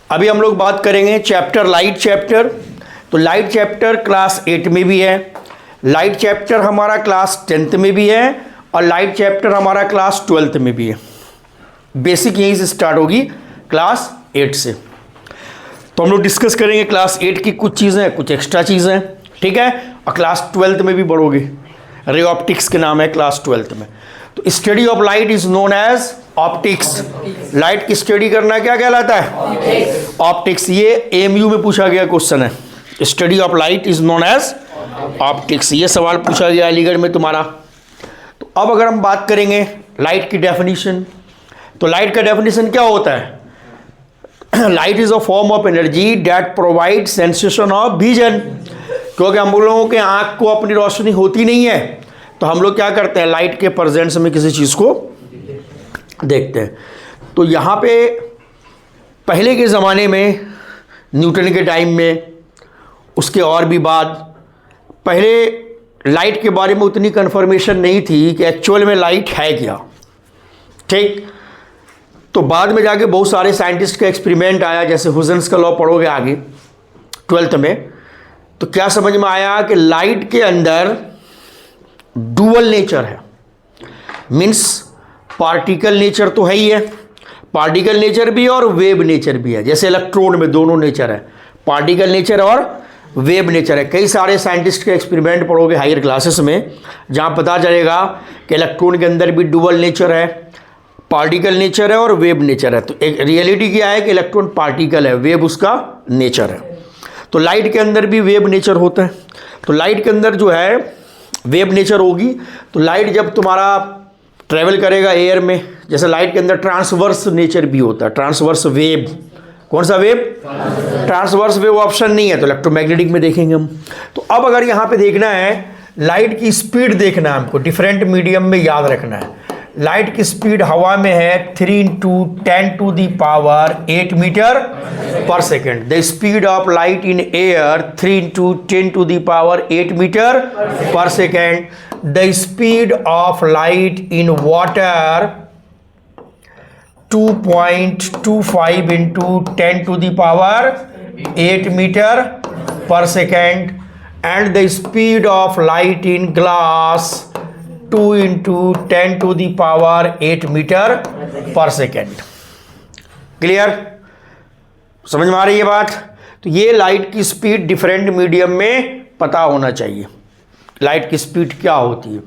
अभी हम लोग बात करेंगे चैप्टर लाइट चैप्टर। तो लाइट चैप्टर क्लास 8 में भी है, लाइट चैप्टर हमारा क्लास 10th में भी है और लाइट चैप्टर हमारा क्लास 12th में भी है। बेसिक यहीं से स्टार्ट होगी क्लास 8 से। तो हम लोग डिस्कस करेंगे क्लास 8 की कुछ चीज़ें, कुछ एक्स्ट्रा चीज़ें, ठीक है। और क्लास 12th में भी बढ़ोगे, रे ऑप्टिक्स के नाम है क्लास 12th में। तो study of light is known as optics. Light की स्टडी करना क्या कहलाता है? ऑप्टिक्स। ये एमयू में पूछा गया क्वेश्चन है, study of light is known as optics. ये सवाल पूछा गया अलीगढ़ में तुम्हारा। तो अब अगर हम बात करेंगे लाइट की डेफिनेशन, तो लाइट का डेफिनेशन क्या होता है? Light is a form of energy that provide sensation of vision. क्योंकि हम लोगों के आंख को अपनी रोशनी होती नहीं है, तो हम लोग क्या करते हैं, लाइट के प्रेजेंस में किसी चीज़ को देखते हैं। तो यहाँ पे पहले के ज़माने में, न्यूटन के टाइम में, उसके और भी बाद, पहले लाइट के बारे में उतनी कन्फर्मेशन नहीं थी कि एक्चुअल में लाइट है क्या, ठीक। तो बाद में जाके बहुत सारे साइंटिस्ट का एक्सपेरिमेंट आया, जैसे हुइजेंस का लॉ पढ़ोगे आगे 12th में, तो क्या समझ में आया कि लाइट के अंदर डुअल नेचर है। मीन्स पार्टिकल नेचर तो है ही है, पार्टिकल नेचर भी और वेव नेचर भी है। जैसे इलेक्ट्रॉन में दोनों नेचर है, पार्टिकल नेचर और वेव नेचर है। कई सारे साइंटिस्ट के एक्सपेरिमेंट पढ़ोगे हायर क्लासेस में, जहाँ पता चलेगा कि इलेक्ट्रॉन के अंदर भी डुअल नेचर है, पार्टिकल नेचर है और वेव नेचर है। तो एक रियलिटी क्या है कि इलेक्ट्रॉन पार्टिकल है, वेव उसका नेचर है। तो लाइट के अंदर भी वेव नेचर होता है। तो लाइट के अंदर जो है वेव नेचर होगी। तो लाइट जब तुम्हारा ट्रैवल करेगा एयर में, जैसे लाइट के अंदर ट्रांसवर्स नेचर भी होता है, ट्रांसवर्स वेव। कौन सा वेव? ट्रांसवर्स वेव ऑप्शन नहीं है, तो इलेक्ट्रोमैग्नेटिक में देखेंगे हम। तो अब अगर यहाँ पे देखना है, लाइट की स्पीड देखना है हमको, डिफरेंट मीडियम में याद रखना है। लाइट की स्पीड हवा में है 3 × 10⁸ metre per second. The speed of light in air 3 × 10⁸ metre per second. The speed of light in water 2.25 × 10⁸ metre per second. And the speed of light in glass 2 × 10⁸ metre per second. Clear? समझ में आ रही है बात? तो ये light की speed different medium में पता होना चाहिए, लाइट की स्पीड क्या होती है।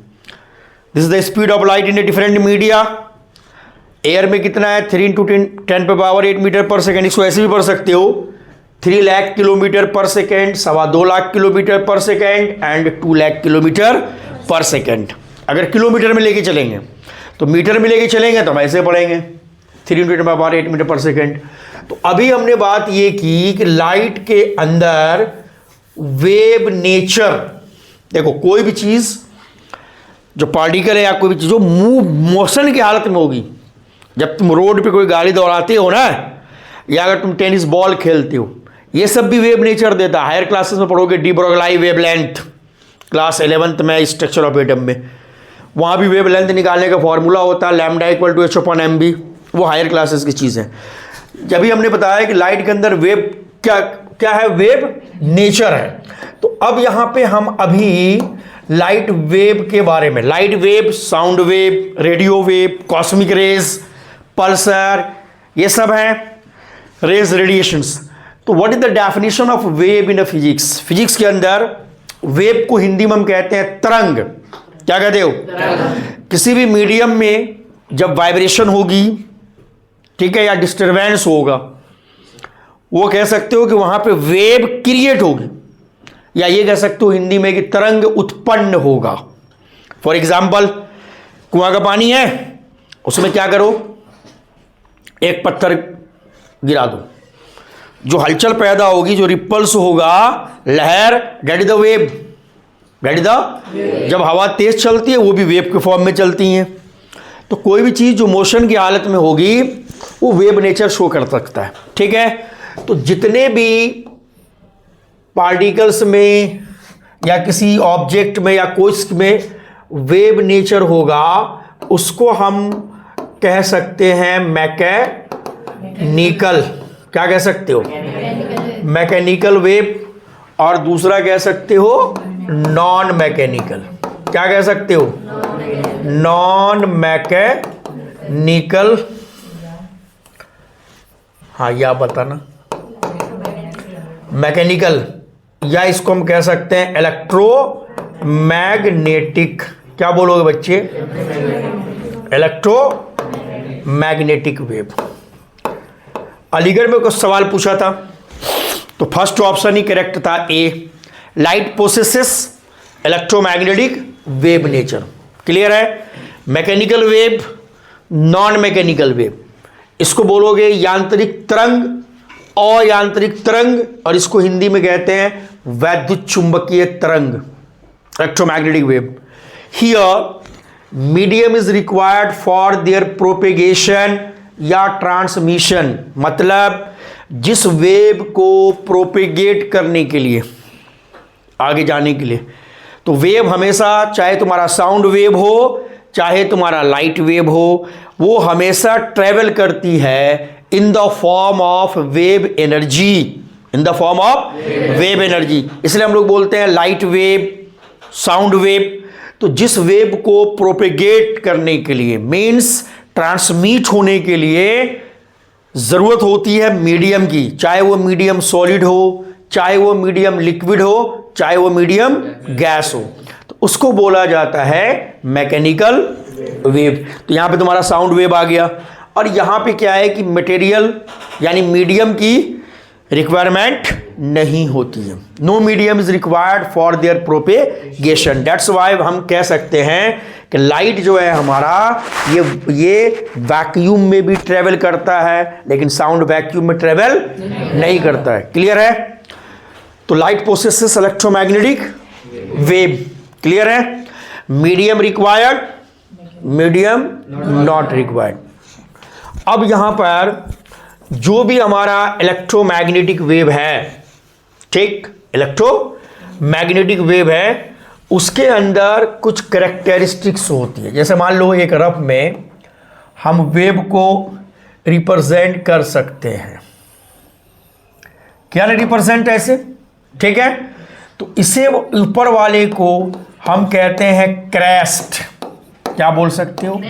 This is the speed of light in a different media. Air में कितना है? 3 × 10⁸ मीटर पर सेकेंड। इसको ऐसे भी पढ़ सकते हो, 3 लाख किलोमीटर पर सेकेंड, 2.25 लाख किलोमीटर पर सेकेंड एंड 2 लाख किलोमीटर पर सेकेंड। अगर किलोमीटर में लेके चलेंगे, तो मीटर में लेके चलेंगे तो हम ऐसे पढ़ेंगे 3 × 10⁸ मीटर पर सेकेंड। तो अभी हमने बात ये की कि लाइट के अंदर वेव नेचर, देखो कोई भी चीज़ जो पार्टिकल है या कोई भी चीज़ जो मोशन की हालत में होगी, जब तुम रोड पे कोई गाड़ी दौड़ाते हो ना, या अगर तुम टेनिस बॉल खेलते हो, ये सब भी वेव नेचर देता है। हायर क्लासेस में पढ़ोगे de Broglie wavelength, class 11th में स्ट्रक्चर ऑफ एटम में, वहाँ भी वेव लेंथ निकालने का फॉर्मूला होता है लैम्डा = h/mv। वो हायर क्लासेस की चीज़ है। जब भी हमने बताया कि लाइट के अंदर वेव क्या है, वेव नेचर है। तो अब यहाँ पे हम अभी लाइट वेव के बारे में, light wave, sound wave, radio wave, cosmic rays, Pulsar, ये सब हैं रेज, रेडिएशंस। तो what is the definition of wave in physics? Physics के अंदर वेव को हिंदी में हम कहते हैं तरंग। क्या कहते हो? किसी भी मीडियम में जब वाइब्रेशन होगी, ठीक है, या डिस्टरबेंस होगा, वो कह सकते हो कि वहां पे वेव क्रिएट होगी, या ये कह सकते हो हिंदी में कि तरंग उत्पन्न होगा। फॉर एग्जाम्पल, कुआं का पानी है, उसमें क्या करो, एक पत्थर गिरा दो, जो हलचल पैदा होगी, जो रिपल्स होगा, लहर, दैट इज द वेव। जब हवा तेज चलती है, वो भी वेव के फॉर्म में चलती हैं। तो कोई भी चीज़ जो मोशन की हालत में होगी, वो वेव नेचर शो कर सकता है, ठीक है। तो जितने भी पार्टिकल्स में या किसी ऑब्जेक्ट में या कोई में वेव नेचर होगा, उसको हम कह सकते हैं मैकेनिकल। क्या कह सकते हो, मैकेनिकल वेव, और दूसरा कह सकते हो नॉन मैकेनिकल। क्या कह सकते हो, नॉन मैकेनिकल। हाँ या बताना, मैकेनिकल, या इसको हम कह सकते हैं इलेक्ट्रोमैग्नेटिक। क्या बोलोगे बच्चे, इलेक्ट्रोमैग्नेटिक वेव। अलीगढ़ में कुछ सवाल पूछा था, तो फर्स्ट ऑप्शन ही करेक्ट था, A, light possesses electromagnetic wave nature. Clear है, mechanical wave, non mechanical wave, इसको बोलोगे यांत्रिक तरंग, अयांत्रिक तरंग, और इसको हिंदी में कहते हैं वैद्युत चुंबकीय तरंग, electromagnetic wave. Here medium is required for their propagation या ट्रांसमिशन, मतलब जिस वेव को प्रोपेगेट करने के लिए, आगे जाने के लिए, तो वेव हमेशा, चाहे तुम्हारा साउंड वेव हो चाहे तुम्हारा लाइट वेव हो, वो हमेशा ट्रेवल करती है in the form of wave energy, in the form of wave energy. इसलिए हम लोग बोलते हैं लाइट वेव, साउंड वेव। तो जिस वेव को प्रोपेगेट करने के लिए, मीन्स ट्रांसमिट होने के लिए जरूरत होती है मीडियम की, चाहे वो मीडियम सॉलिड हो, चाहे वो मीडियम लिक्विड हो, चाहे वो मीडियम गैस हो, तो उसको बोला जाता है मैकेनिकल वेव। तो यहां पे तुम्हारा साउंड वेव आ गया। और यहां पे क्या है कि मटेरियल यानी मीडियम की रिक्वायरमेंट नहीं होती है, no medium is required for their propagation. That's why हम कह सकते हैं कि लाइट जो है हमारा ये वैक्यूम में भी ट्रेवल करता है, लेकिन साउंड वैक्यूम में ट्रेवल नहीं करता है। क्लियर है, तो light possesses electromagnetic wave. Clear है, medium required, medium not required. अब यहां पर जो भी हमारा इलेक्ट्रोमैग्नेटिक वेव है, ठीक, इलेक्ट्रोमैग्नेटिक वेव है, उसके अंदर कुछ कैरेक्टरिस्टिक्स होती है। जैसे मान लो एक रफ में हम वेव को रिप्रेजेंट कर सकते हैं, क्या रिप्रेजेंट ऐसे, ठीक है। तो इसे ऊपर वाले को हम कहते हैं क्रेस्ट, क्या बोल सकते हो,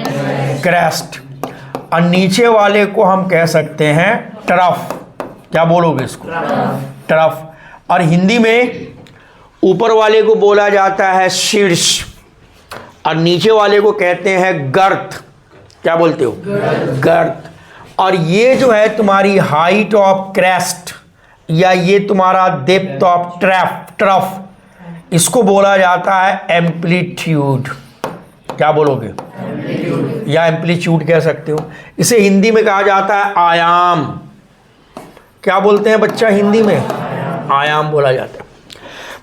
क्रेस्ट, और नीचे वाले को हम कह सकते हैं ट्रफ। क्या बोलोगे इसको, ट्रफ। और हिंदी में ऊपर वाले को बोला जाता है शीर्ष, और नीचे वाले को कहते हैं गर्त। क्या बोलते हो, गर्त। और ये जो है तुम्हारी हाइट ऑफ क्रेस्ट, या ये तुम्हारा डेप्थ ऑफ ट्रफ, इसको बोला जाता है एम्पलीट्यूड। क्या बोलोगे, या एम्पलीट्यूड कह सकते हो। इसे हिंदी में कहा जाता है आयाम। क्या बोलते हैं बच्चा हिंदी में, आयाम बोला जाता है।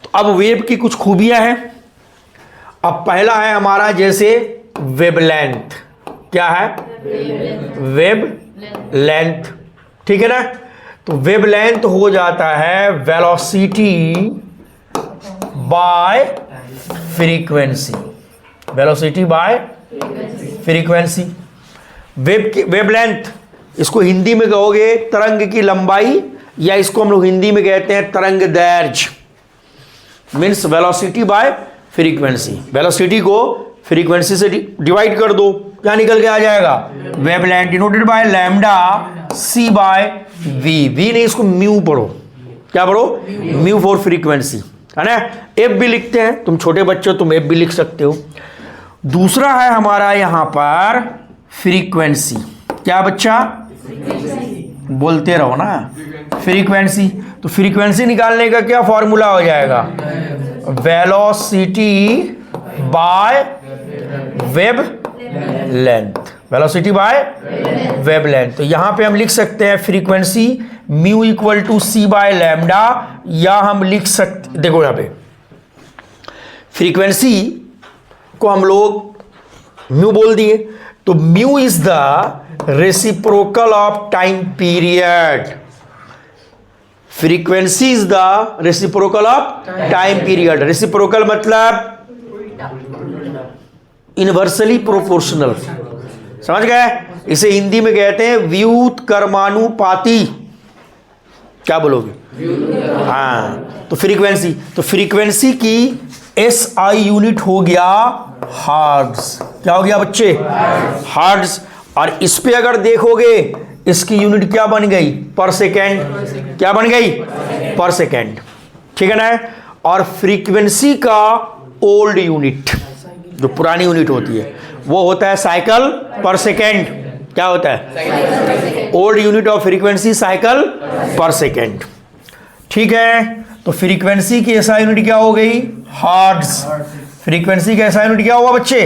तो अब वेव की कुछ खूबियां हैं। अब पहला है हमारा जैसे वेवलेंथ। क्या है, वेवलेंथ, ठीक है ना। तो वेवलेंथ हो जाता है velocity by frequency, velocity by frequency. Wavelength, इसको हिंदी में कहोगे तरंग की लंबाई, या इसको हम लोग हिंदी में कहते हैं तरंग दैर्घ्य, means velocity by frequency. Velocity को फ्रीक्वेंसी से डिवाइड कर दो, क्या निकल के आ जाएगा, wavelength denoted by lambda c by v. V नहीं, इसको म्यू पढ़ो। क्या पढ़ो, म्यू फॉर फ्रीक्वेंसी, है ना। एफ भी लिखते हैं, तुम छोटे बच्चे हो, तुम एफ भी लिख सकते हो। दूसरा है हमारा यहां पर फ्रीक्वेंसी। क्या बच्चा, बोलते रहो ना, फ्रीक्वेंसी। तो फ्रीक्वेंसी निकालने का क्या फॉर्मूला हो जाएगा, velocity by wavelength, velocity by wavelength. तो यहां पे हम लिख सकते हैं frequency mu equal to c by lambda, या हम लिख सकते, देखो यहां पे फ्रीक्वेंसी को हम लोग म्यू बोल दिए, तो mu is the reciprocal of time period. Frequency is the reciprocal of time period. Reciprocal मतलब इनवर्सली प्रोपोर्शनल, समझ गए। इसे हिंदी में कहते हैं व्युत्क्रमानुपाती। क्या बोलोगे? हाँ, तो फ्रीक्वेंसी की SI यूनिट हो गया हर्ट्ज। क्या हो गया बच्चे? हर्ट्ज। और इस पे अगर देखोगे इसकी यूनिट क्या बन गई? पर सेकेंड। क्या बन गई? पर सेकेंड। ठीक है ना? और फ्रीक्वेंसी का ओल्ड यूनिट, जो पुरानी यूनिट होती है, वो होता है साइकिल पर सेकेंड। क्या होता है? Old unit of frequency cycle पर सेकेंड। ठीक है, तो फ्रीक्वेंसी की SI यूनिट क्या हो गई? हर्ट्ज। फ्रीक्वेंसी का SI यूनिट क्या हुआ बच्चे?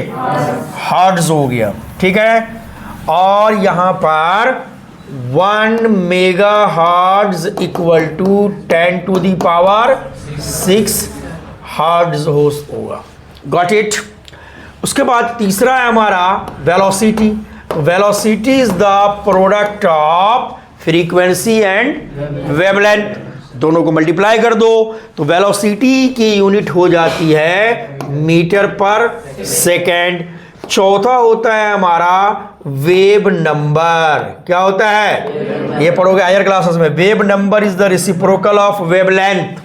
हर्ट्ज हो गया। ठीक है, और यहां पर 1 mega hertz equal to 10⁻⁶ hertz होगा। Got it? उसके बाद तीसरा है हमारा velocity. Velocity is the product of frequency and wavelength. दोनों को मल्टीप्लाई कर दो तो वेलोसिटी की यूनिट हो जाती है मीटर पर सेकेंड। चौथा होता है हमारा वेव नंबर। क्या होता है? ये पढ़ोगे हायर क्लासेस में। Wave number is the reciprocal of wavelength.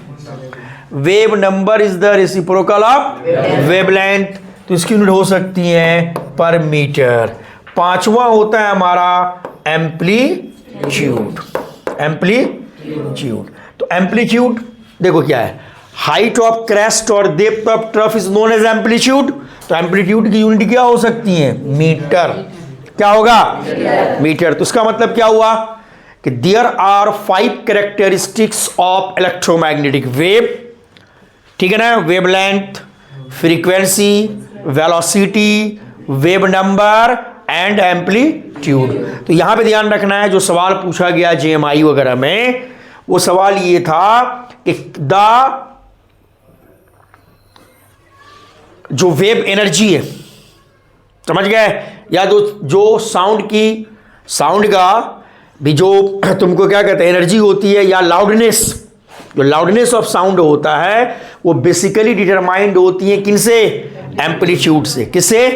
Wave number is the reciprocal of wavelength, तो इसकी यूनिट हो सकती है पर मीटर। पांचवा होता है हमारा एम्पलीट्यूड। एम्पलीट्यूड, तो एम्पलीट्यूड देखो क्या है? हाइट ऑफ क्रेस्ट और depth of trough is known as amplitude. तो एम्पलीट्यूड की यूनिट क्या हो सकती है? मीटर। क्या होगा? मीटर। तो इसका मतलब क्या हुआ कि there are 5 characteristics of electromagnetic wave. ठीक है ना? Wavelength, frequency, velocity, wave number and amplitude. तो यहां पे ध्यान रखना है, जो सवाल पूछा गया JMI वगैरह में, वो सवाल ये था कि जो वेव एनर्जी है, समझ गए? या जो साउंड का भी जो तुमको क्या कहते हैं एनर्जी होती है, या लाउडनेस, जो लाउडनेस ऑफ साउंड होता है, वो बेसिकली डिटरमाइंड होती है किनसे? एम्पलीट्यूड से। किससे?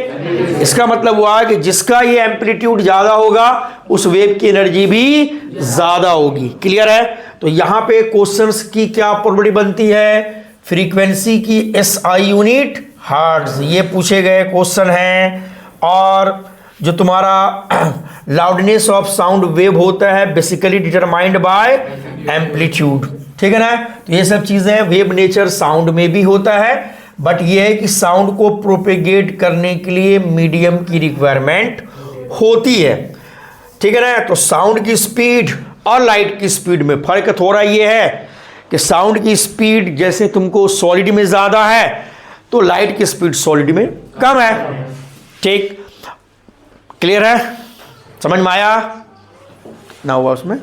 इसका मतलब हुआ कि जिसका ये एम्पलीट्यूड ज्यादा होगा उस वेव की एनर्जी भी ज्यादा होगी। क्लियर है? तो यहां पे क्वेश्चंस की क्या प्रोबेबिलिटी बनती है? फ्रीक्वेंसी की SI यूनिट हर्ट्ज, ये पूछे गए क्वेश्चन हैं। और जो तुम्हारा लाउडनेस ऑफ साउंड वेव होता है बेसिकली डिटरमाइंड बाय एम्पलीट्यूड। ठीक है ना? तो ये सब चीजें वेव नेचर साउंड में भी होता है, बट ये है कि साउंड को प्रोपेगेट करने के लिए मीडियम की रिक्वायरमेंट होती है। ठीक है ना? तो साउंड की स्पीड और लाइट की स्पीड में फर्क थोड़ा ये है कि साउंड की स्पीड जैसे तुमको सॉलिड में ज्यादा है, तो लाइट की स्पीड सॉलिड में कम है। ठीक, क्लियर है? समझ में आया ना? हुआ उसमें?